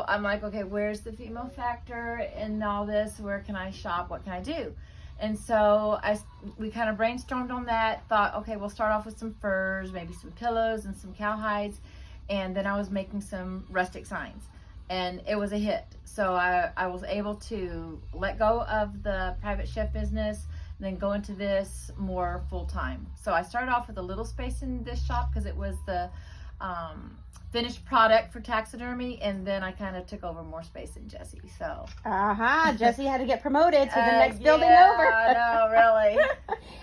so I'm like, okay, where's the female factor in all this? Where can I shop? What can I do? And so we kind of brainstormed on that, thought, okay, we'll start off with some furs, maybe some pillows and some cowhides. And then I was making some rustic signs, and it was a hit. So I was able to let go of the private chef business, and then go into this more full time. So I started off with a little space in this shop because it was the finished product for taxidermy, and then I kind of took over more space in Jessie. So Jessie had to get promoted to the next building yeah, over. No, really.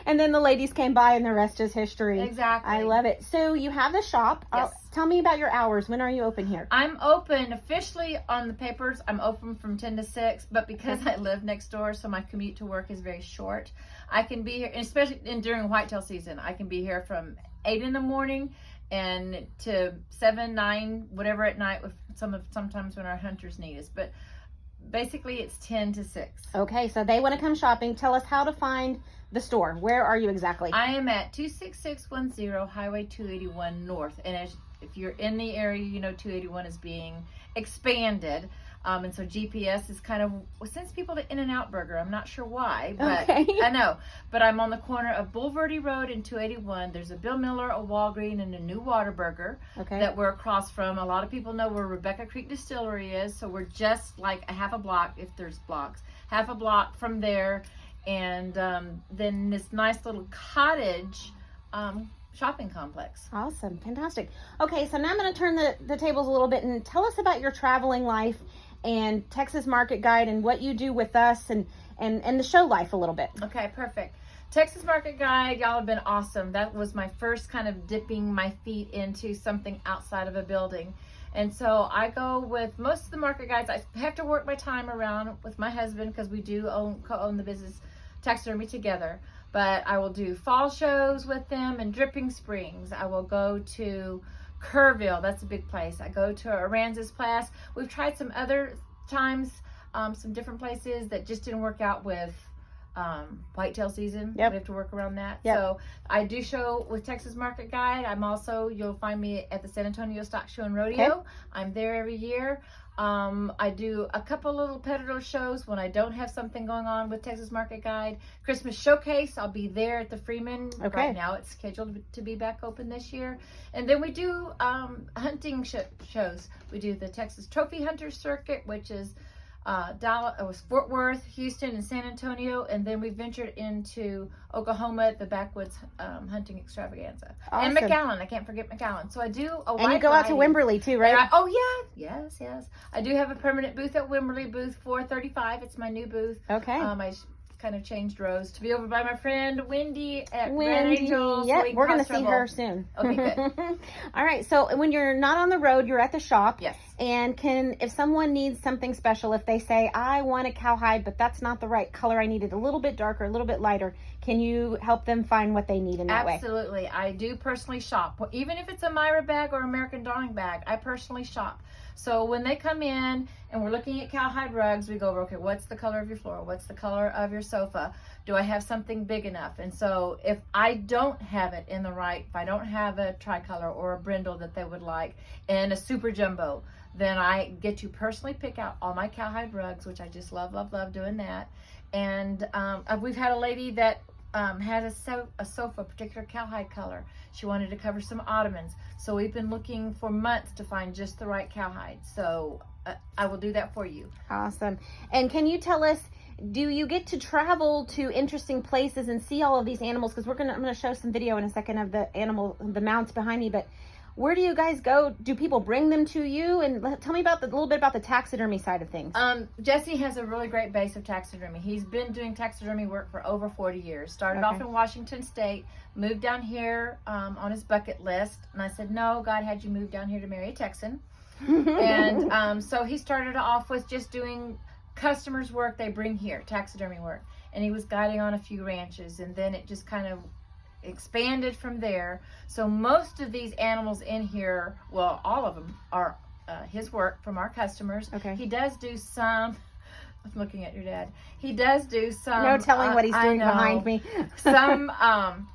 And then the ladies came by, and the rest is history. Exactly. I love it. So you have the shop. Yes. Tell me about your hours. When are you open here? I'm open officially on the papers. I'm open from 10 to 6, but because I live next door, so my commute to work is very short. I can be here, especially during whitetail season. I can be here from 8 in the morning and to 7, 9, whatever at night with sometimes when our hunters need us. But basically it's 10 to 6. Okay, so they want to come shopping. Tell us how to find the store. Where are you exactly? I am at 26610 Highway 281 North. And if you're in the area, you know 281 is being expanded. And so GPS is kind of, sends people to In-N-Out Burger. I'm not sure why, but okay. I know. But I'm on the corner of Boulevardy Road and 281. There's a Bill Miller, a Walgreen, and a new Whataburger that we're across from. A lot of people know where Rebecca Creek Distillery is. So we're just like a half a block, if there's blocks, half a block from there. And then this nice little cottage shopping complex. Awesome. Fantastic. Okay, so now I'm going to turn the tables a little bit and tell us about your traveling life and Texas Market Guide and what you do with us and the show life a little bit. Okay, perfect. Texas Market Guide, y'all have been awesome. That was my first kind of dipping my feet into something outside of a building. And so I go with most of the market guides. I have to work my time around with my husband because we do co-own the business taxidermy together. But I will do fall shows with them and Dripping Springs. I will go to Kerrville. That's a big place. I go to Aransas Pass. We've tried some other times, some different places that just didn't work out with whitetail season. We have to work around that. So I do show with Texas Market Guide. I'm also, you'll find me at the San Antonio Stock Show and Rodeo. I'm there every year. I do a couple little peddler shows when I don't have something going on with Texas Market Guide. Christmas Showcase, I'll be there at the Freeman. Right now it's scheduled to be back open this year. And then we do hunting shows. We do the Texas Trophy Hunters Circuit, which is Dallas, it was Fort Worth, Houston, and San Antonio, and then we ventured into Oklahoma at the Backwoods Hunting Extravaganza. Awesome. And McAllen, I can't forget McAllen. So I do a wide And you go out to Wimberley too, right? Yes. I do have a permanent booth at Wimberley, booth 435. It's my new booth. Okay. I kind of changed rows to be over by my friend Wendy at Red Angels. Yep, we're going to see her soon. Okay, good. All right, so when you're not on the road, you're at the shop. Yes. And if someone needs something special, if they say, I want a cowhide, but that's not the right color, I need it a little bit darker, a little bit lighter, can you help them find what they need in that way? Absolutely. I do personally shop. Even if it's a Myra bag or American Darling bag, I personally shop. So when they come in and we're looking at cowhide rugs, we go over, okay, what's the color of your floor? What's the color of your sofa? Do I have something big enough? And so if I don't have it in the right, if I don't have a tricolor or a brindle that they would like and a super jumbo, then I get to personally pick out all my cowhide rugs, which I just love doing that. And we've had a lady that had a sofa, particular cowhide color. She wanted to cover some ottomans. So we've been looking for months to find just the right cowhide. So I will do that for you. Awesome. And can you tell us, do you get to travel to interesting places and see all of these animals? Because I'm going to show some video in a second of the mounts behind me, but where do you guys go? Do people bring them to you? And tell me about a little bit about the taxidermy side of things. Jesse has a really great base of taxidermy. He's been doing taxidermy work for over 40 years. Started off in Washington State, moved down here on his bucket list. And I said, no, God had you move down here to marry a Texan. And so he started off with just doing customers' work they bring here, taxidermy work. And he was guiding on a few ranches. And then it just kind of expanded from there. So most of these animals in here, well, all of them are his work from our customers. He does do some I'm looking at your dad. He does do some. No telling what he's I doing know, behind me. some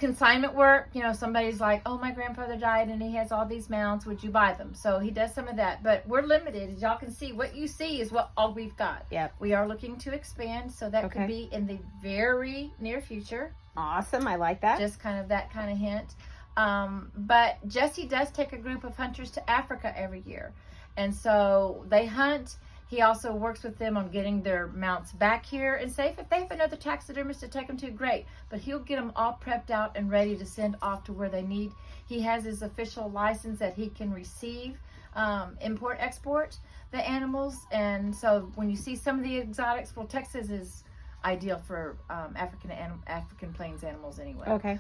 consignment work. You know, somebody's like, oh, my grandfather died and he has all these mounts. Would you buy them? So he does some of that. But we're limited. As y'all can see, what you see is what all we've got. Yep. We are looking to expand. So that Okay. could be in the very near future. Awesome. I like that. Just kind of that kind of hint. But Jesse does take a group of hunters to Africa every year. And so they hunt. He also works with them on getting their mounts back here and safe. If they have another taxidermist to take them to, great. But he'll get them all prepped out and ready to send off to where they need. He has his official license that he can receive, import, export the animals. And so when you see some of the exotics, well, Texas is ideal for African plains animals anyway. Okay.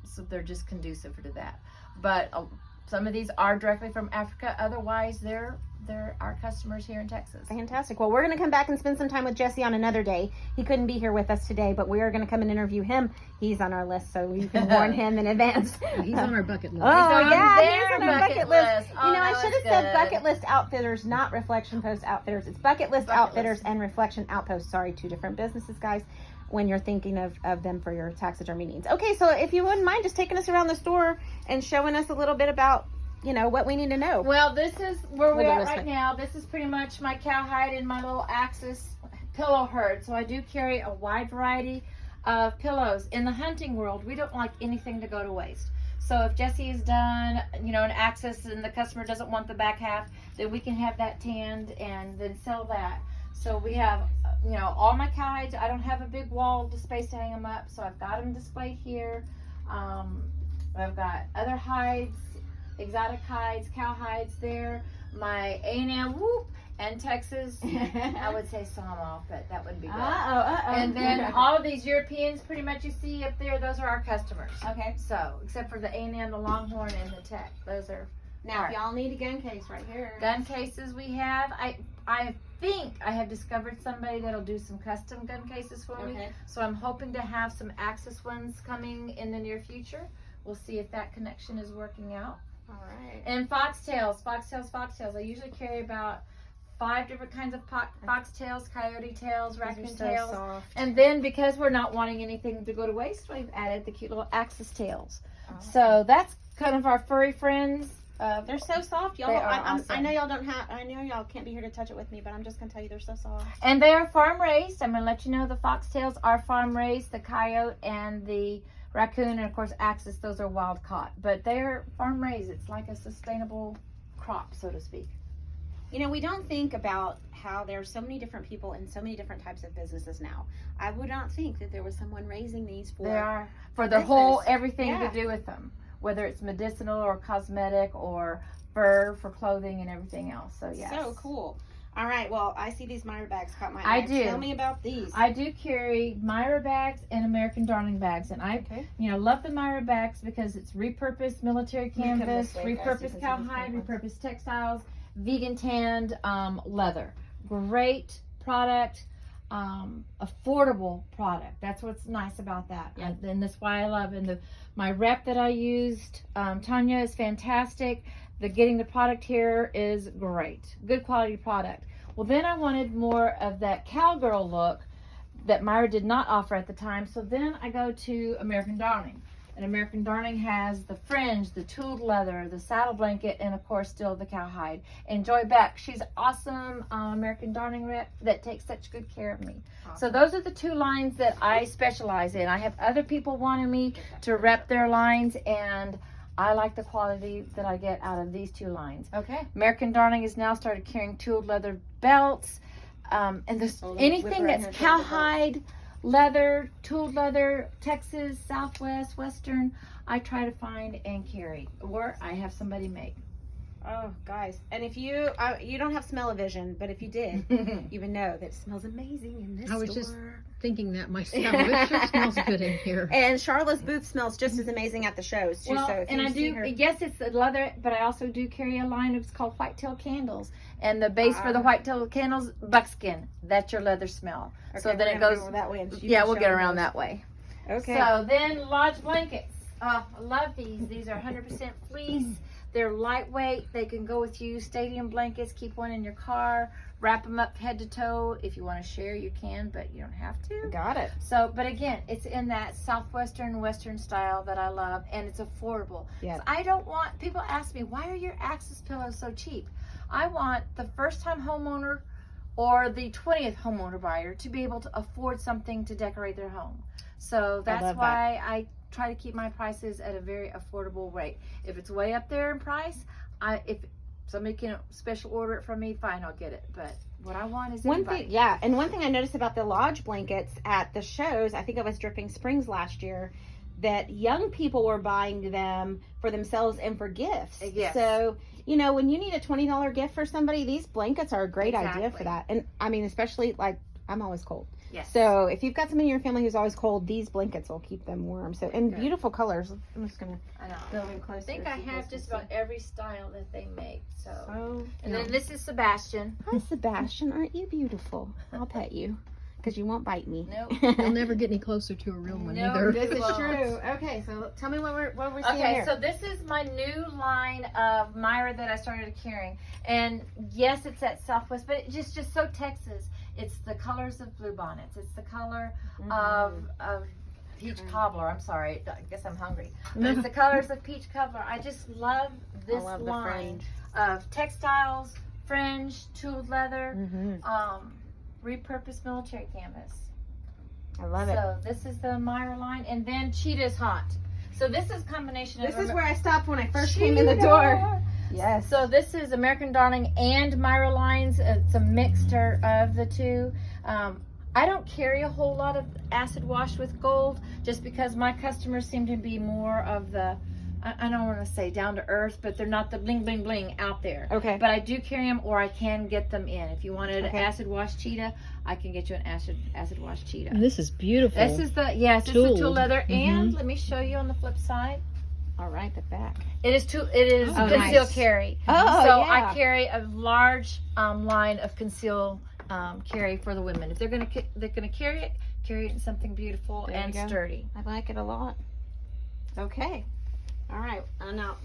So they're just conducive to that. But some of these are directly from Africa. Otherwise, they're our customers here in Texas. Fantastic. Well, we're going to come back and spend some time with Jesse on another day. He couldn't be here with us today, but we are going to come and interview him. He's on our list, so you can warn him in advance. He's on our bucket list. Oh, yeah, their he's on our bucket bucket list. list. You Oh, know, I that should was have said good. Bucket List Outfitters, not Reflection Post Outfitters. It's Bucket List Bucket Outfitters List. and Reflection Outpost. Sorry, two different businesses, guys, when you're thinking of them for your taxidermy needs. Okay, so if you wouldn't mind just taking us around the store and showing us a little bit about, you know, what we need to know. Well, this is where We'll we're go at this right way. now. This is pretty much my cowhide and my little Axis pillow herd. So I do carry a wide variety of pillows. In the hunting world, we don't like anything to go to waste. So if Jesse has done, you know, an Axis and the customer doesn't want the back half, then we can have that tanned and then sell that. So we have, you know, all my cowhides. I don't have a big wall to space to hang them up, so I've got them displayed here. I've got other hides, exotic hides, cow hides there. My A&M whoop and Texas. I would say sawmill, but that wouldn't be good. And then all of these Europeans, pretty much you see up there, those are our customers. Okay. So except for the A&M, the Longhorn, and the Tech, those are Now, if y'all need a gun case right here. gun cases we have. I think I have discovered somebody that'll do some custom gun cases for me. Okay. So I'm hoping to have some Axis ones coming in the near future. We'll see if that connection is working out. All right. And foxtails. I usually carry about 5 different kinds of foxtails, coyote tails, raccoon tails. Soft. And then because we're not wanting anything to go to waste, we've added the cute little Axis tails. So that's kind of our furry friends. They're so soft, y'all. They are I awesome. know y'all don't have. I know y'all can't be here to touch it with me, but I'm just gonna tell you they're so soft. And they are farm raised. I'm going to let you know the foxtails are farm raised. The coyote and the raccoon and of course Axis, those are wild caught. But they're farm raised. It's like a sustainable crop, so to speak. You know, we don't think about how there are so many different people and so many different types of businesses now. I would not think that there was someone raising these for. They are for the whole business. everything Yeah. to do with them, whether it's medicinal or cosmetic or fur for clothing and everything else. So yes. So cool. All right. Well, I see these Myra bags caught my I eye. do. Tell me about these. I do carry Myra bags and American Darling bags, and I, Okay. love the Myra bags because it's repurposed military Let me come canvas, this way, guys, repurposed because you cowhide, can see repurposed textiles, vegan tanned leather. Great product, affordable product. That's what's nice about that, Yeah. and that's why I love it. And my rep that I used, Tanya, is fantastic. Getting the product here is great. Good quality product. Well, then I wanted more of that cowgirl look that Myra did not offer at the time. So then I go to American Darling. And American Darling has the fringe, the tooled leather, the saddle blanket, and of course still the cowhide. And Joy Beck, she's awesome American Darling rep that takes such good care of me. So those are the two lines that I specialize in. I have other people wanting me to rep their lines, and I like the quality that I get out of these two lines. Okay. American Darling has now started carrying tooled leather belts, and there's Oh, let me whip anything her in that's here to the belt. cowhide, leather, tooled leather, Texas, Southwest, Western, I try to find and carry, or I have somebody make. Oh, guys. And if you don't have smell-o-vision, but if you did, you would know that it smells amazing in this I was store. just thinking that myself. It sure smells good in here. And Charlotte's booth smells just as amazing at the shows too. Well, So if and you I see do, her, yes, it's the leather, but I also do carry a line of, it's called whitetail candles. And the base for the whitetail candles, buckskin. That's your leather smell. So okay, then we're it gonna goes, go that way. And you yeah, can we'll show get them around those. that way. Okay. So then lodge blankets. I love these. These are 100% fleece. They're lightweight. They can go with you. Stadium blankets. Keep one in your car. Wrap them up head to toe. If you want to share, you can, but you don't have to. Got it. So, but again, it's in that southwestern, western style that I love, and it's affordable. Yeah. So I don't want, people ask me, why are your Axis pillows so cheap? I want the first time homeowner or the 20th homeowner buyer to be able to afford something to decorate their home. So that's why I try to keep my prices at a very affordable rate. If it's way up there in price, if somebody can special order it from me, fine, I'll get it. But what I want is one thing I noticed about the lodge blankets at the shows, I think it was Dripping Springs last year, that young people were buying them for themselves and for gifts. Yes. So, you know, when you need a $20 gift for somebody, these blankets are a great idea for that. And I mean, especially like, I'm always cold. Yes. So if you've got somebody in your family who's always cold, these blankets will keep them warm. So, and beautiful colors. I'm just going to go in closer. I think I have just about every style that they make. So, and yeah. then this is Sebastian. Hi, Sebastian. Aren't you beautiful? I'll pet you because you won't bite me. Nope. You'll never get any closer to a real one No, either. This is Well, true. Okay, so tell me what we're seeing Okay, here. so this is my new line of Myra that I started carrying. And yes, it's at Southwest, but it's just so Texas. It's the colors of blue bonnets. It's the color of peach cobbler. I'm sorry. I guess I'm hungry. But it's the colors of peach cobbler. I just love this line of textiles, fringe, tooled leather, repurposed military canvas. I love it. So this is the Myra line, and then Cheetah's Hot. So this is a combination of. This is where I stopped when I first came in the door. Yes. So this is American Darling and Myra lines. It's a mixture of the two. I don't carry a whole lot of acid wash with gold just because my customers seem to be more of the, I don't want to say down to earth, but they're not the bling bling bling out there. Okay. But I do carry them, or I can get them in. If you wanted an acid wash cheetah, I can get you an acid wash cheetah. And this is beautiful. This is the it's the tool leather, and let me show you on the flip side. All right, the back. It is conceal carry. Oh, so yeah. I carry a large line of conceal carry for the women. If they're gonna carry it in something beautiful and sturdy. I like it a lot. Okay. All right. Now,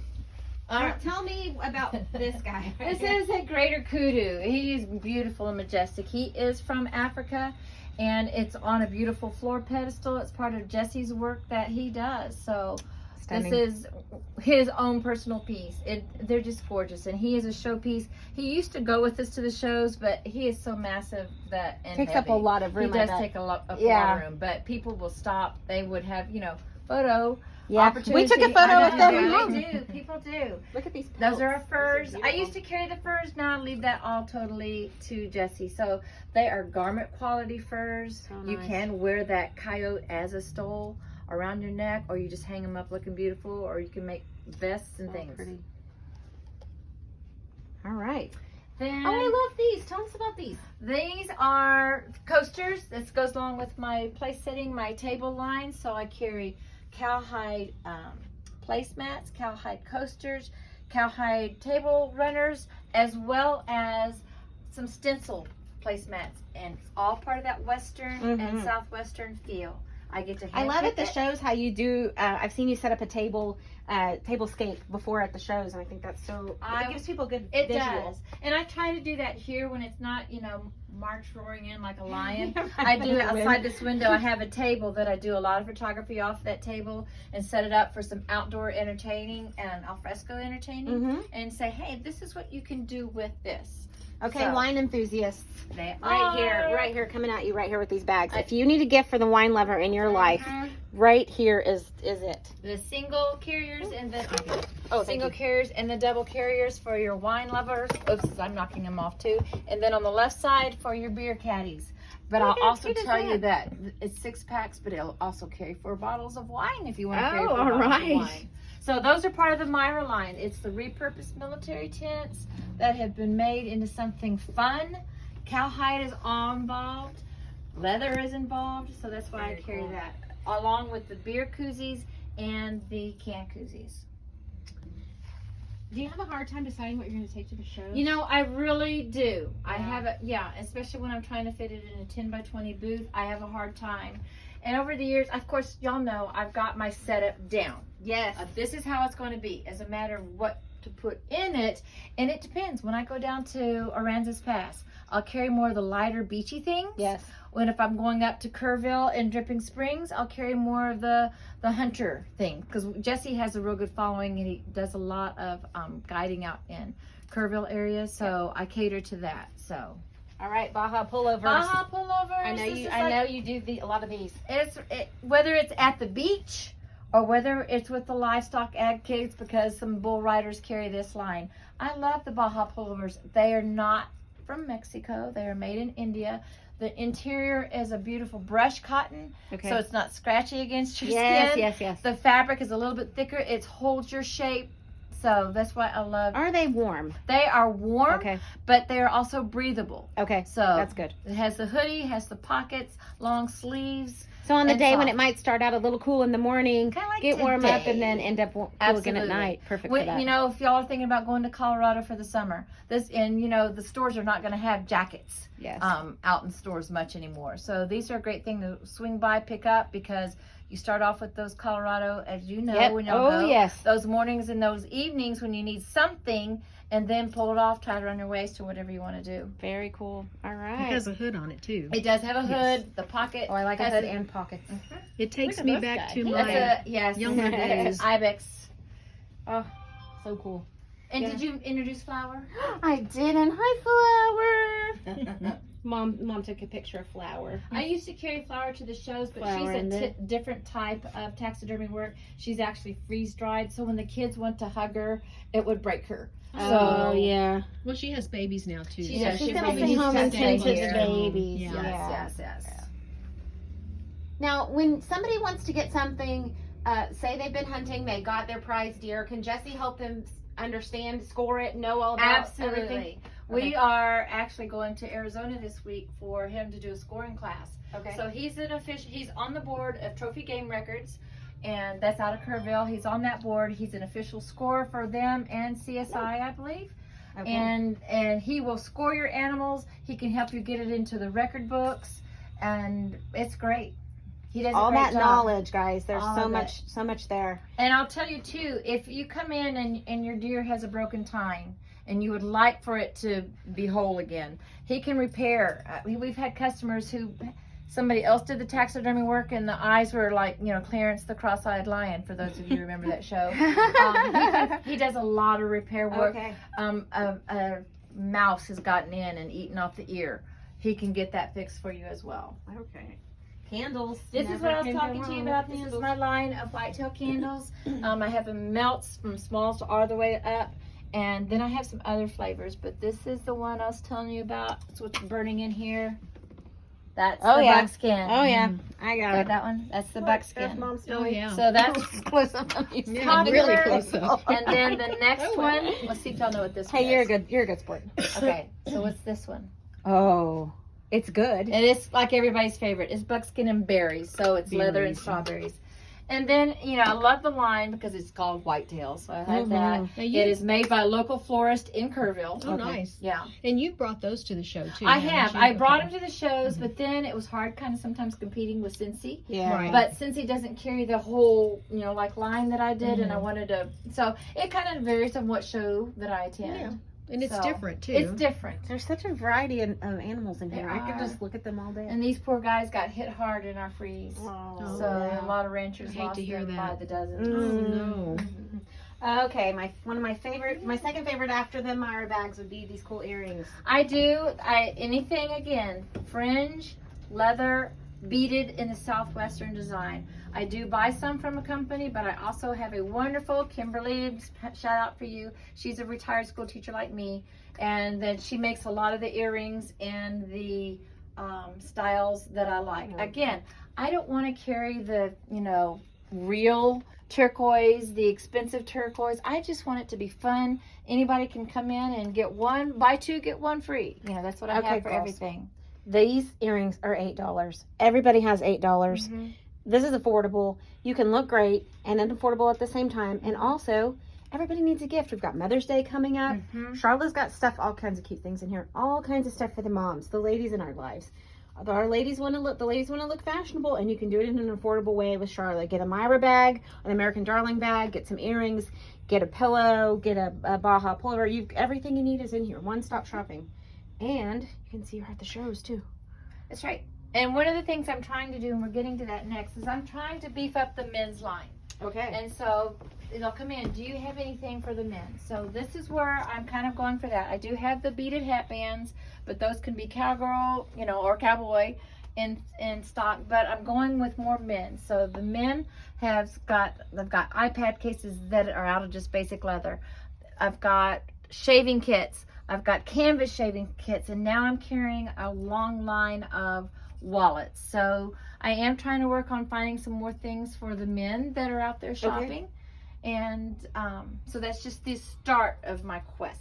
tell me about this guy. This is a greater kudu. He's beautiful and majestic. He is from Africa, and it's on a beautiful floor pedestal. It's part of Jesse's work that he does. So Stunning. this is his own personal piece. They're just gorgeous, and he is a showpiece. He used to go with us to the shows, but he is so massive that takes up a lot of room. He does take a lot of room, but people will stop. They would have, photo. Yeah, we took a photo with them. They do. People do. Look at these. Those are our furs. I used to carry the furs. Now I leave that all totally to Jesse. So they are garment quality furs. So nice. You can wear that coyote as a stole around your neck, or you just hang them up looking beautiful, or you can make vests and things. Pretty. All right. Then, I love these. Tell us about these. These are coasters. This goes along with my place setting, my table line. So I carry cowhide placemats, cowhide coasters, cowhide table runners, as well as some stencil placemats, and it's all part of that western and southwestern feel. I get to. I love it. The shows how you do. I've seen you set up a tablescape before at the shows, and I think that's so. It gives people a good visual. Does, and I try to do that here when it's not, March roaring in like a lion. I do it outside this window. I have a table that I do a lot of photography off that table and set it up for some outdoor entertaining and alfresco entertaining, and say, hey, this is what you can do with this. Okay, wine enthusiasts. They Right here, coming at you right here with these bags. If you need a gift for the wine lover in your life, right here is it. The single carriers and the single carriers and the double carriers for your wine lovers. Oops, I'm knocking them off too. And then on the left side for your beer caddies. But I'll also tell you that it's 6 packs, but it'll also carry 4 bottles of wine if you want to carry 4 bottles of wine. So those are part of the Myra line. It's the repurposed military tents that have been made into something fun. Cowhide is all involved. Leather is involved. So that's why I carry that. Along with the beer koozies and the can koozies. Do you have a hard time deciding what you're going to take to the show? I really do. I have especially when I'm trying to fit it in a 10 by 20 booth, I have a hard time. And over the years, of course, y'all know I've got my setup down. Yes. This is how it's going to be. As a matter of what to put in it. And it depends. When I go down to Aransas Pass, I'll carry more of the lighter beachy things. Yes. When if I'm going up to Kerrville and Dripping Springs, I'll carry more of the hunter thing, because Jesse has a real good following and he does a lot of guiding out in Kerrville area, so I cater to that. So All right, Baja pullovers. Baja pullovers. I know this you. is I like- know you do a lot of these. Whether it's at the beach or whether it's with the livestock ag kids, because some bull riders carry this line. I love the Baja pullovers. They are not from Mexico. They are made in India. The interior is a beautiful brush cotton, Okay. so it's not scratchy against your Yes, skin. yes, yes. The fabric is a little bit thicker. It holds your shape. So that's what I love. Are they warm? They are warm, Okay. but they're also breathable. Okay. So That's good. It has the hoodie, has the pockets, long sleeves. So on the and day when soft. it might start out a little cool in the morning, Kind of like get warm up, and today. then end up cool again Absolutely. at night. Perfect When, for that. you know, if y'all are thinking about going to Colorado for the summer, the stores are not going to have jackets Yes. out in stores much anymore. So these are a great thing to swing by, pick up, because you start off with those Colorado, as you know, Yep. when y'all Oh, go. yes. Those mornings and those evenings when you need something, and then pull it off, tie it around your waist, or whatever you want to do. Very cool. All It right. has a hood on it too. It does have a Yes. hood, the pocket. Oh, I like a has hood a- and pockets. It takes Look at me this back guy. to That's my a yes. younger days. Ibex. Oh, so cool. And Yeah. did you introduce Flower? I did, and hi, Flower. Mom took a picture of Flower. I used to carry Flower to the shows, but Flower she's in a it. different type of taxidermy work. She's actually freeze dried, so when the kids went to hug her, it would break her. Oh, So yeah. Well, she has babies now too. She Yeah, does. she's She gonna probably stay needs home to and stay tend to the here. babies. Yeah. Yes. Now, when somebody wants to get something, say they've been hunting, they got their prize deer, can Jesse help them understand, score it, know all about everything? Absolutely. We are actually going to Arizona this week for him to do a scoring class. Okay. So he's he's on the board of Trophy Game Records, and that's out of Kerrville. He's on that board. He's an official scorer for them and CSI, I believe. Okay. And he will score your animals. He can help you get it into the record books, and it's great. He does all a great that job. knowledge, guys. There's All so of much there. And I'll tell you too, if you come in and your deer has a broken tine and you would like for it to be whole again, he can repair. We've had customers who, somebody else did the taxidermy work and the eyes were like, Clarence the Cross-Eyed Lion, for those of you who remember that show. He does a lot of repair work. Okay. A mouse has gotten in and eaten off the ear. He can get that fixed for you as well. Okay. Candles. This is what I was Never talking can to go you wrong about. with This is candles. my line of whitetail candles. I have them melts from smalls to all the way up. And then I have some other flavors, but this is the one I was telling you about. It's what's burning in here. That's Oh, the yeah. buckskin. Oh yeah, I got Got it. that one? That's the There's buckskin. Mom's Oh toy. yeah. So that's, Close up on these. Yeah, popular. really close up. and then the next Oh, wow. one, let's see if y'all know what this one Hey, you're a is. good sport. Okay, so what's this one? Oh, it's good. And it's like everybody's favorite. It's buckskin and berries, so it's leather and Berries. strawberries. And then, I love the line because it's called whitetail, so I had that. Mhm. Now It you, is made by a local florist in Kerrville. oh, Okay. nice. Yeah, And you brought those to the show too. I haven't have. you? I brought them Okay. to the shows, but then it was hard kind of sometimes competing with Cincy. Yeah. Right. But Cincy doesn't carry the whole, like line that I did, and I wanted to. So it kind of varies on what show that I attend. Yeah. And it's So, different too. It's different. There's such a variety of animals in here. There I could are. just look at them all day. And these poor guys got hit hard in our freeze. Oh, So wow. a lot of ranchers I hate lost to hear them that. by the dozens. Oh no. Okay, my second favorite after the Myra bags would be these cool earrings. I do. Anything again, fringe, leather, beaded in the southwestern design. I do buy some from a company, but I also have a wonderful Kimberly. Shout out for you. She's a retired school teacher like me, and then she makes a lot of the earrings and the styles that I like. Again, I don't want to carry the real turquoise, the expensive turquoise. I just want it to be fun. Anybody can come in and get one, buy two, get one free. That's what I Okay, have for girls. everything. These earrings are $8. Everybody has $8. This is affordable. You can look great and then affordable at the same time. And also, everybody needs a gift. We've got Mother's Day coming up. Charlotte's got stuff, all kinds of cute things in here. All kinds of stuff for the moms, the ladies in our lives. Our ladies want to look. The ladies want to look fashionable, and you can do it in an affordable way with Charlotte. Get a Myra bag, an American Darling bag, get some earrings, get a pillow, get a Baja pullover. Everything you need is in here. One-stop shopping, and you can see her at the shows too. That's right. And one of the things I'm trying to do, and we're getting to that next, is I'm trying to beef up the men's line. Okay. And so they'll come in. Do you have anything for the men? So this is where I'm kind of going for that. I do have the beaded hat bands, but those can be cowgirl, or cowboy in stock. But I'm going with more men. So the men they've got iPad cases that are out of just basic leather. I've got shaving kits. I've got canvas shaving kits, and now I'm carrying a long line of wallets. So I am trying to work on finding some more things for the men that are out there shopping. Okay. And so that's just the start of my quest.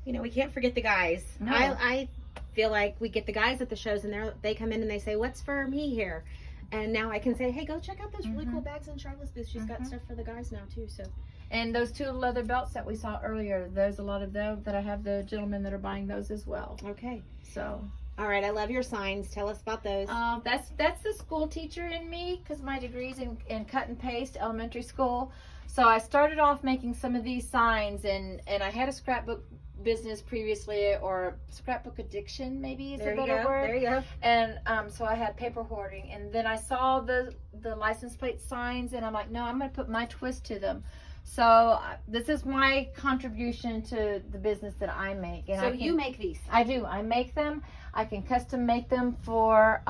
We can't forget the guys. No. I feel like we get the guys at the shows, and they come in and they say, what's for me here? And now I can say, hey, go check out those really cool bags on Charlotte's booth. She's got stuff for the guys now too. So. And those 2 leather belts that we saw earlier, there's a lot of them that I have the gentlemen that are buying those as well. Okay. So. All right, I love your signs. Tell us about those. That's the school teacher in me, because my degree's in cut and paste elementary school. So I started off making some of these signs, and I had a scrapbook business previously, or scrapbook addiction maybe is a better word. There you go. And so I had paper hoarding, and then I saw the license plate signs, and I'm like, no, I'm going to put my twist to them. So this is my contribution to the business that I make. And so you make these? I do. I make them. I can custom make them for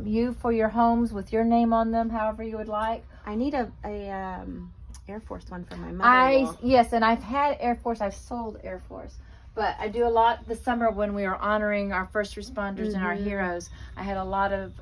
you, for your homes, with your name on them, however you would like. I need a Air Force one for my mother-in-law. Yes, and I've had Air Force. I've sold Air Force. But I do a lot this summer when we were honoring our first responders and our heroes. I had a lot of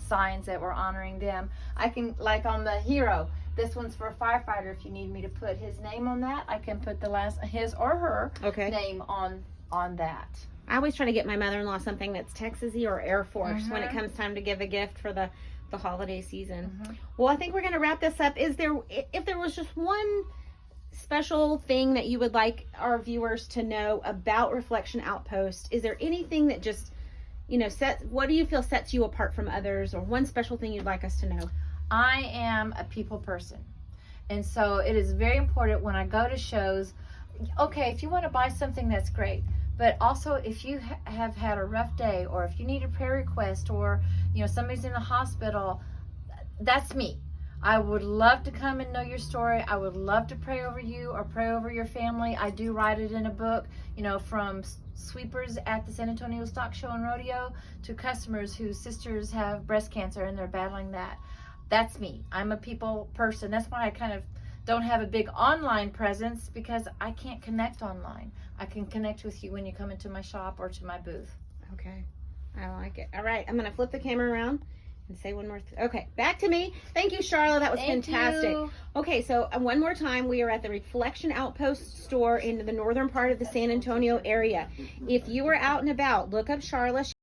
signs that were honoring them. I can, like on the hero, this one's for a firefighter. If you need me to put his name on that, I can put his or her name on that. I always try to get my mother-in-law something that's Texas-y or Air Force when it comes time to give a gift for the holiday season. Well, I think we're going to wrap this up. If there was just one special thing that you would like our viewers to know about Reflection Outpost, is there anything that just, what do you feel sets you apart from others, or one special thing you'd like us to know? I am a people person. And so it is very important when I go to shows, okay, if you want to buy something, that's great. But also, if you have had a rough day, or if you need a prayer request, or, somebody's in the hospital, that's me. I would love to come and know your story. I would love to pray over you or pray over your family. I do write it in a book, from sweepers at the San Antonio Stock Show and Rodeo to customers whose sisters have breast cancer and they're battling that. That's me. I'm a people person. That's why I kind of don't have a big online presence, because I can't connect online. I can connect with you when you come into my shop or to my booth. Okay. I like it. All right. I'm going to flip the camera around and say one more okay, back to me. Thank you, Charlotte. That was fantastic. Okay, so one more time, we are at the Reflection Outpost store in the northern part of the San Antonio area. If you are out and about, look up Charlotte.